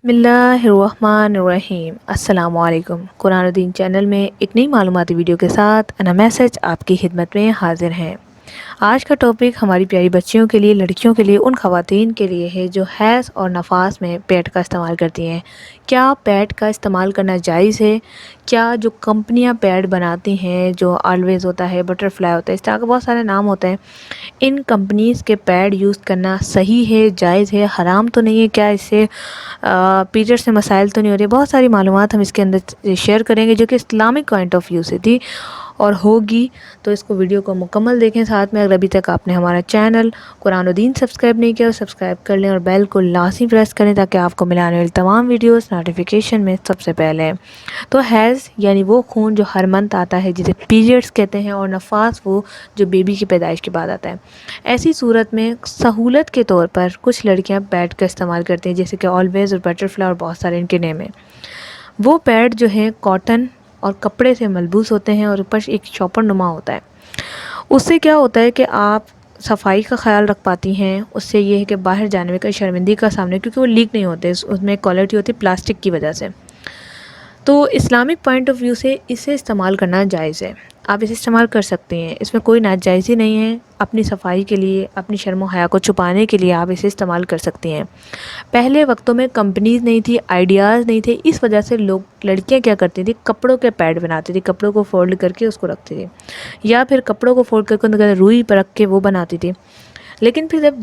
بسم اللہ الرحمن الرحیم۔ السلام علیکم۔ قرآن دین چینل میں ایک نئی معلوماتی ویڈیو کے ساتھ انا میسج آپ کی خدمت میں حاضر ہیں۔ آج کا ٹاپک ہماری پیاری بچیوں کے لیے، لڑکیوں کے لیے، ان خواتین کے لیے ہے جو حیض اور نفاس میں پیڈ کا استعمال کرتی ہیں۔ کیا پیڈ کا استعمال کرنا جائز ہے؟ کیا جو کمپنیاں پیڈ بناتی ہیں، جو آلویز ہوتا ہے، بٹر فلائی ہوتا ہے، اس طرح کے بہت سارے نام ہوتے ہیں، ان کمپنیز کے پیڈ یوز کرنا صحیح ہے، جائز ہے، حرام تو نہیں ہے؟ کیا اس سے پیریڈ سے مسائل تو نہیں ہو رہے؟ بہت ساری معلومات ہم اس کے اندر شیئر کریں گے جو کہ اسلامک پوائنٹ آف ویو سے تھی اور ہوگی، تو اس کو ویڈیو کو مکمل دیکھیں۔ ساتھ میں اگر ابھی تک آپ نے ہمارا چینل قرآن و دین سبسکرائب نہیں کیا، سبسکرائب کر لیں اور بیل کو لازمی پریس کریں تاکہ آپ کو ملانے والی تمام ویڈیوز نوٹیفیکیشن میں سب سے پہلے۔ تو حیض یعنی وہ خون جو ہر منتھ آتا ہے، جسے پیریڈز کہتے ہیں، اور نفاس وہ جو بیبی کی پیدائش کے بعد آتا ہے۔ ایسی صورت میں سہولت کے طور پر کچھ لڑکیاں پیڈ کا استعمال کرتی ہیں، جیسے کہ آلویز اور بٹر فلائی اور بہت سارے ان کے نیم ہیں۔ وہ پیڈ جو ہیں کاٹن اور کپڑے سے ملبوس ہوتے ہیں اور اوپر ایک چوپڑ نما ہوتا ہے۔ اس سے کیا ہوتا ہے کہ آپ صفائی کا خیال رکھ پاتی ہیں۔ اس سے یہ ہے کہ باہر جانے میں کوئی شرمندگی کا سامنے، کیونکہ وہ لیک نہیں ہوتے، اس میں کوالٹی ہوتی ہے پلاسٹک کی وجہ سے۔ تو اسلامک پوائنٹ آف ویو سے اسے استعمال کرنا جائز ہے، آپ اسے استعمال کر سکتے ہیں، اس میں کوئی ناجائزی نہیں ہے۔ اپنی صفائی کے لیے، اپنی شرم و حیا کو چھپانے کے لیے آپ اسے استعمال کر سکتی ہیں۔ پہلے وقتوں میں کمپنیز نہیں تھی، آئیڈیاز نہیں تھے، اس وجہ سے لڑکیاں کیا کرتی تھیں، کپڑوں کے پیڈ بناتی تھی، کپڑوں کو فولڈ کر کے اس کو رکھتی تھی، یا پھر کپڑوں کو فولڈ کر کے روئی پر رکھ کے وہ بناتی تھی۔ لیکن پھر جب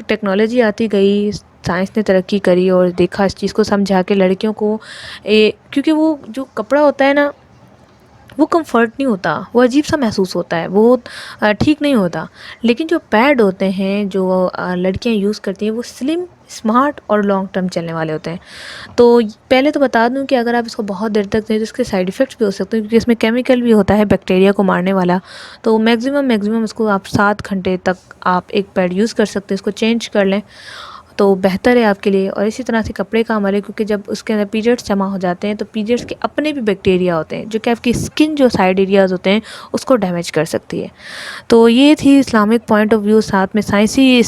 ٹیکنالوجی آتی گئی، سائنس نے ترقی کری اور دیکھا اس چیز کو، سمجھا کہ لڑکیوں کو کیونکہ وہ جو کپڑا ہوتا ہے نا، وہ کمفرٹ نہیں ہوتا، وہ عجیب سا محسوس ہوتا ہے، وہ ٹھیک نہیں ہوتا۔ لیکن جو پیڈ ہوتے ہیں جو لڑکیاں یوز کرتی ہیں، وہ سلم، اسمارٹ اور لانگ ٹرم چلنے والے ہوتے ہیں۔ تو پہلے تو بتا دوں کہ اگر آپ اس کو بہت دیر تک دیں تو اس کے سائیڈ ایفیکٹس بھی ہو سکتے ہیں، کیونکہ اس میں کیمیکل بھی ہوتا ہے بیکٹیریا کو مارنے والا۔ تو میکزیمم اس کو آپ 7 گھنٹے تک آپ ایک پیڈ یوز کر سکتے ہیں، اس کو چینج کر لیں تو بہتر ہے آپ کے لیے۔ اور اسی طرح سے کپڑے کا عمل ہے، کیونکہ جب اس کے اندر پیریڈس جمع ہو جاتے ہیں تو پیریڈس کے اپنے بھی بیکٹیریا ہوتے ہیں جو کہ آپ کی اسکن جو سائیڈ ایریاز ہوتے ہیں اس کو ڈیمیج کر سکتی ہے۔ تو یہ تھی اسلامک پوائنٹ آف ویو، ساتھ میں سائنسی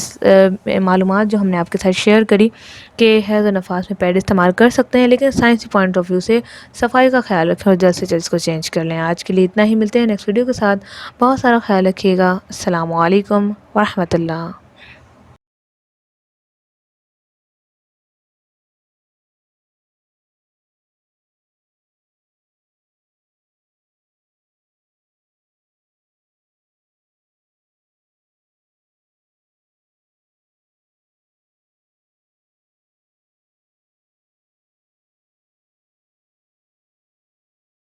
معلومات جو ہم نے آپ کے ساتھ شیئر کری کہ حیض و نفاس میں پیڈ استعمال کر سکتے ہیں، لیکن سائنسی پوائنٹ آف ویو سے صفائی کا خیال رکھیں اور جلد سے جلد اس کو چینج کر لیں۔ آج کے لیے اتنا ہی، ملتے ہیں نیکسٹ ویڈیو کے ساتھ۔ بہت سارا خیال رکھیے گا۔ السلام علیکم ورحمۃ اللہ۔